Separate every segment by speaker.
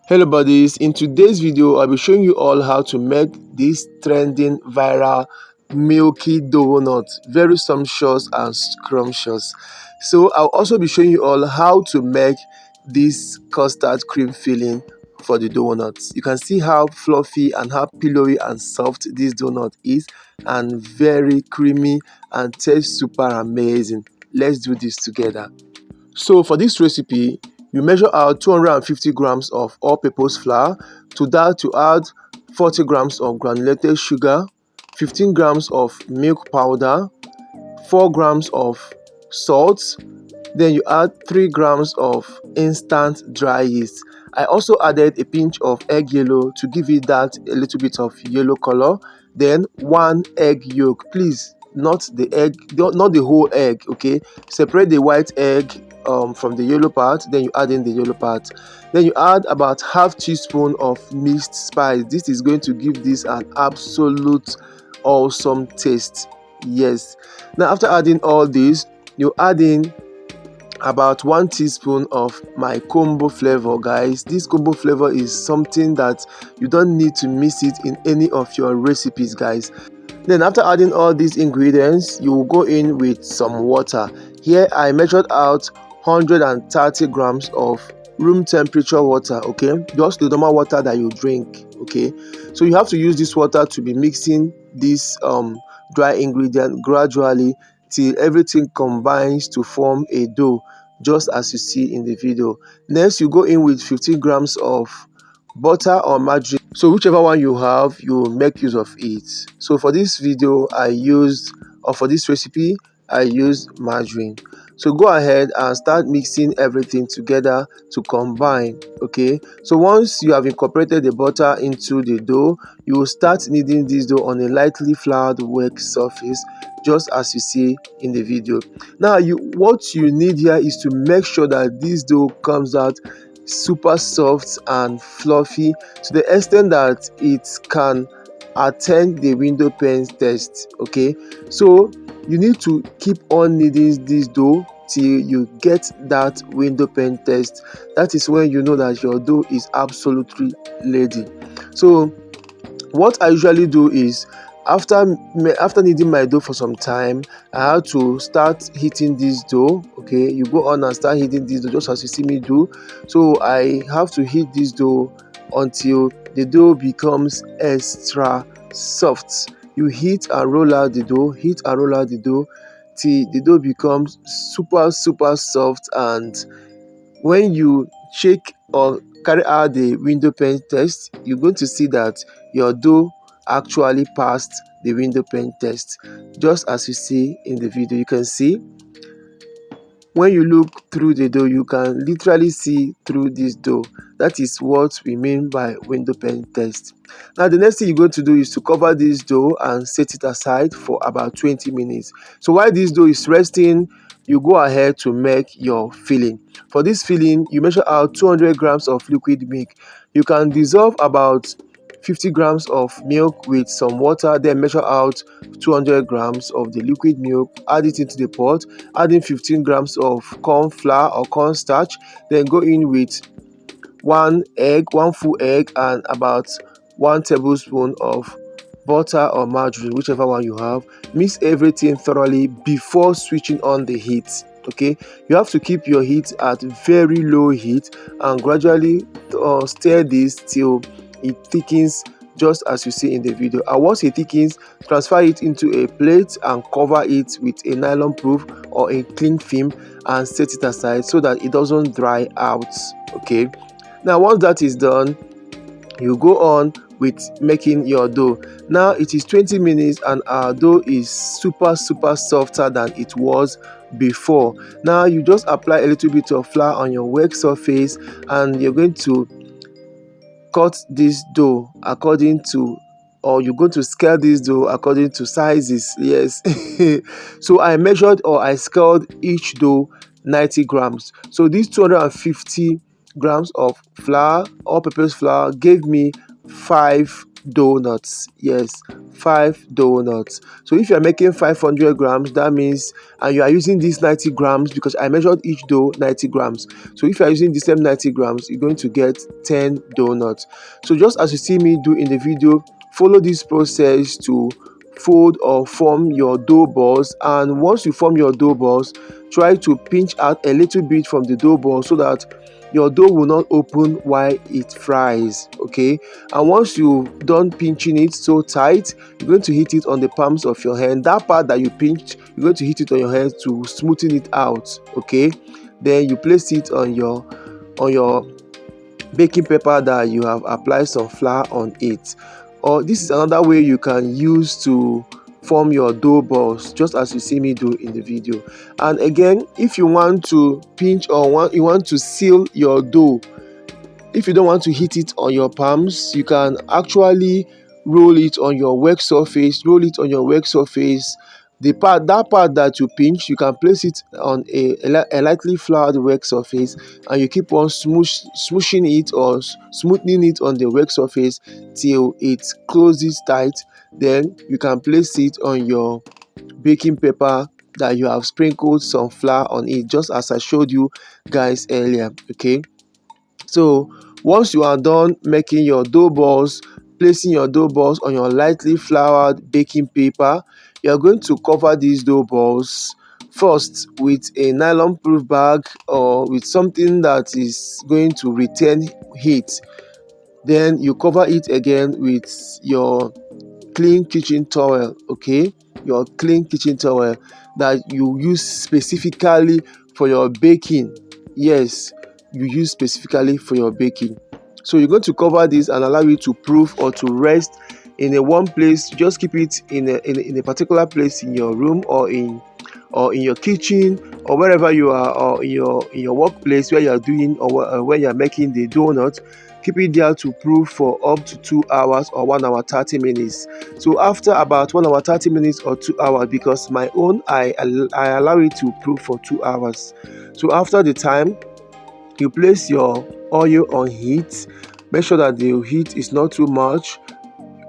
Speaker 1: Hello buddies, in today's video I'll be showing you all how to make this trending viral milky donut, very sumptuous and scrumptious. So I'll also be showing you all how to make this custard cream filling for the donuts. You can see how fluffy and how pillowy and soft this donut is, and very creamy and tastes super amazing. Let's do this together. So for this recipe, you measure out 250 grams of all-purpose flour. To that, you add 40 grams of granulated sugar, 15 grams of milk powder, 4 grams of salt. Then you add 3 grams of instant dry yeast. I also added a pinch of egg yellow to give it that a little bit of yellow color. Then 1 egg yolk. Please, not the egg, not the whole egg, okay? Separate the white egg from the yellow part, then you add in the yellow part. Then you add about half teaspoon of mixed spice. This is going to give this an absolute awesome taste. Yes. Now after adding all this, you add in about 1 teaspoon of my combo flavor. Guys, this combo flavor is something that you don't need to miss it in any of your recipes, guys. Then after adding all these ingredients, you will go in with some water. Here I measured out 130 grams of room temperature water, okay, just the normal water that you drink, okay. So you have to use this water to be mixing this dry ingredient gradually till everything combines to form a dough, just as you see in the video. Next, you go in with 15 grams of butter or margarine, so whichever one you have, you make use of it. So for this video for this recipe I used margarine. So go ahead and start mixing everything together to combine, okay. So once you have incorporated the butter into the dough, you will start kneading this dough on a lightly floured work surface, just as you see in the video. Now what you need here is to make sure that this dough comes out super soft and fluffy to the extent that it can attend the window pane test, okay. So you need to keep on kneading this dough till you get that window pane test. That is when you know that your dough is absolutely ready. So what I usually do is, after kneading my dough for some time, I have to start heating this dough, okay. You go on and start heating this dough just as you see me do. So I have to heat this dough until the dough becomes extra soft. You heat and roll out the dough, heat and roll out the dough till the dough becomes super soft. And when you check or carry out the window pane test, you're going to see that your dough actually passed the window pane test, just as you see in the video. You can see when you look through the dough, you can literally see through this dough. That is what we mean by window pane test. Now the next thing you're going to do is to cover this dough and set it aside for about 20 minutes. So while this dough is resting, you go ahead to make your filling. For this filling, you measure out 200 grams of liquid milk. You can dissolve about 50 grams of milk with some water, then measure out 200 grams of the liquid milk, add it into the pot, add in 15 grams of corn flour or corn starch, then go in with 1 full egg, and about 1 tablespoon of butter or margarine, whichever one you have. Mix everything thoroughly before switching on the heat, okay. You have to keep your heat at very low heat and gradually stir this till it thickens, just as you see in the video. And once it thickens, transfer it into a plate and cover it with a nylon proof or a cling film and set it aside so that it doesn't dry out, okay. Now once that is done, you go on with making your dough. Now it is 20 minutes and our dough is super softer than it was before. Now you just apply a little bit of flour on your work surface and you're going to cut this dough according to, or you're going to scale this dough according to sizes. Yes. So I measured or I scaled each dough 90 grams. So these 250 grams of flour, all-purpose flour, gave me 5 donuts. Yes, 5 donuts. So if you are making 500 grams, that means, and you are using these 90 grams, because I measured each dough 90 grams. So if you are using the same 90 grams, you're going to get 10 donuts. So just as you see me do in the video, follow this process to fold or form your dough balls. And once you form your dough balls, try to pinch out a little bit from the dough ball so that your dough will not open while it fries. Okay, and once you've done pinching it so tight, you're going to hit it on the palms of your hand. That part that you pinched, you're going to hit it on your hand to smoothen it out. Okay, then you place it on your baking paper that you have applied some flour on it. Or this is another way you can use to form your dough balls, just as you see me do in the video. And again, if you want to pinch or you want to seal your dough, if you don't want to hit it on your palms, you can actually roll it on your work surface. That part that you pinch, you can place it on a lightly floured work surface, and you keep on smooshing it or smoothing it on the work surface till it closes tight. Then you can place it on your baking paper that you have sprinkled some flour on it, just as I showed you guys earlier. Okay, so once you are done making your dough balls, placing your dough balls on your lightly floured baking paper, you are going to cover these dough balls first with a nylon proof bag or with something that is going to retain heat. Then you cover it again with your clean kitchen towel. Okay, your clean kitchen towel that you use specifically for your baking. Yes, you use specifically for your baking. So you're going to cover this and allow it to proof or to rest in a warm place. Just keep it in a particular place in your room or in your kitchen or wherever you are, or in your workplace where you are doing or where you are making the donut. Keep it there to proof for up to 2 hours or 1 hour 30 minutes. So after about 1 hour 30 minutes or 2 hours, because my own I allow it to proof for 2 hours. So after the time, you place your oil on heat. Make sure that the heat is not too much.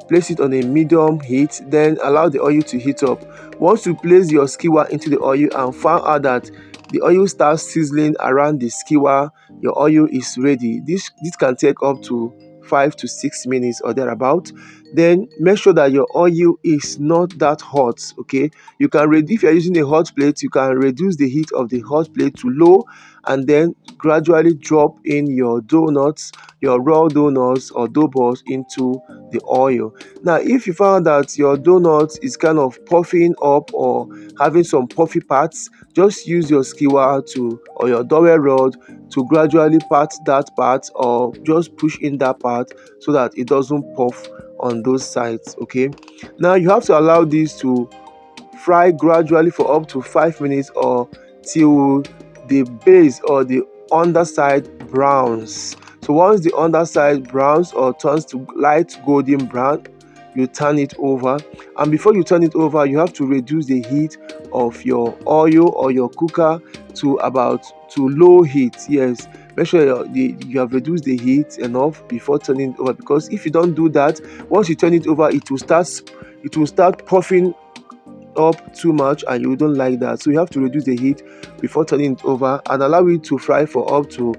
Speaker 1: Place it on a medium heat, then allow the oil to heat up. Once you place your skewer into the oil and find out that the oil starts sizzling around the skewer, your oil is ready. This can take up to 5 to 6 minutes or thereabout. Then make sure that your oil is not that hot. Okay, you can if you are using a hot plate, you can reduce the heat of the hot plate to low, and then gradually drop in your donuts, your raw donuts or dough balls into the oil. Now if you found that your donut is kind of puffing up or having some puffy parts, just use your skewer or your dowel rod to gradually pat that part, or just push in that part so that it doesn't puff on those sides. Okay, now you have to allow this to fry gradually for up to 5 minutes or till the base or the underside browns. So once the underside browns or turns to light golden brown, you turn it over. And before you turn it over, you have to reduce the heat of your oil or your cooker to low heat. Yes, make sure you have reduced the heat enough before turning it over, because if you don't do that, once you turn it over, it will start puffing up too much, and you don't like that. So you have to reduce the heat before turning it over and allow it to fry for up to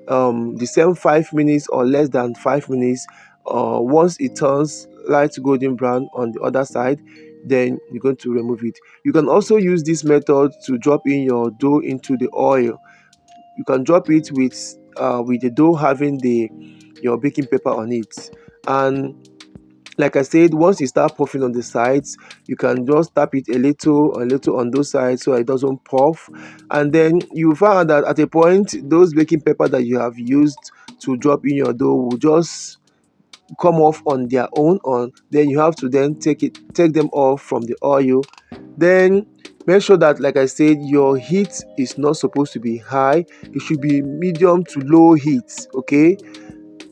Speaker 1: the same 5 minutes or less than 5 minutes. Once it turns light golden brown on the other side, then you're going to remove it. You can also use this method to drop in your dough into the oil. You can drop it with the dough having your baking paper on it. And like I said, once you start puffing on the sides, you can just tap it a little on those sides so it doesn't puff. And then you find that at a point, those baking paper that you have used to drop in your dough will just come off on their own. Then you have to then take them off from the oil. Then make sure that, like I said, your heat is not supposed to be high. It should be medium to low heat. Okay,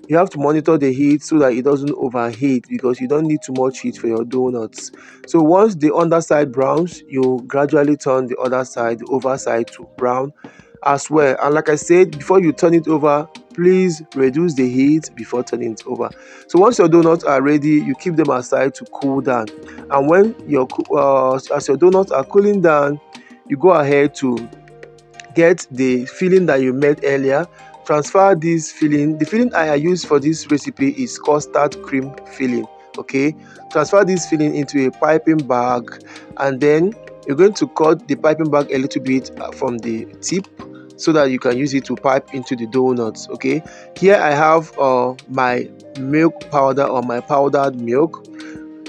Speaker 1: you have to monitor the heat so that it doesn't overheat, because you don't need too much heat for your donuts. So once the underside browns, you gradually turn the other side, the overside, to brown as well. And like I said, before you turn it over, please reduce the heat before turning it over. So once your donuts are ready, you keep them aside to cool down, and when as your donuts are cooling down, you go ahead to get the filling that you made earlier. Transfer this filling. The filling I use for this recipe is custard cream filling. Okay, transfer this filling into a piping bag, and then you're going to cut the piping bag a little bit from the tip so that you can use it to pipe into the donuts. Okay, here I have my milk powder or my powdered milk.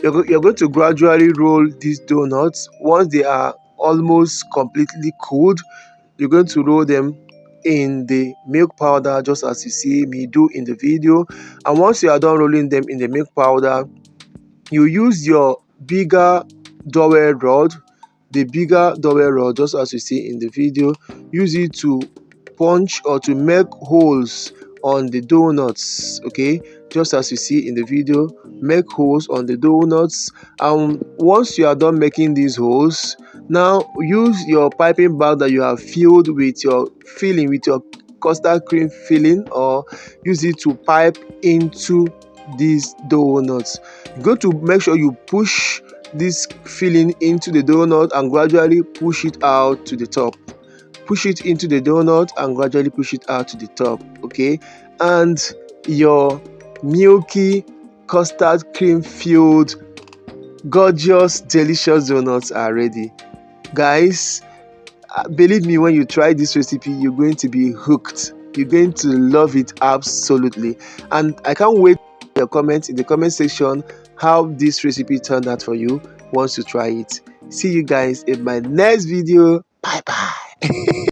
Speaker 1: You're going to gradually roll these donuts. Once they are almost completely cooled, you're going to roll them in the milk powder, just as you see me do in the video. And once you are done rolling them in the milk powder, you use your bigger dowel rod, the bigger dowel rod, just as you see in the video. Use it to punch or to make holes on the donuts. Okay, just as you see in the video, make holes on the donuts. And once you are done making these holes, now use your piping bag that you have filled with your filling, with your custard cream filling, or use it to pipe into these donuts. You go to make sure you push this filling into the donut and gradually push it out to the top. Push it into the donut and gradually push it out to the top. Okay, and your milky custard cream filled gorgeous delicious donuts are ready. Guys, believe me, when you try this recipe, you're going to be hooked. You're going to love it absolutely. And I can't wait for your comments in the comment section how this recipe turned out for you once you try it. See you guys in my next video. Bye bye.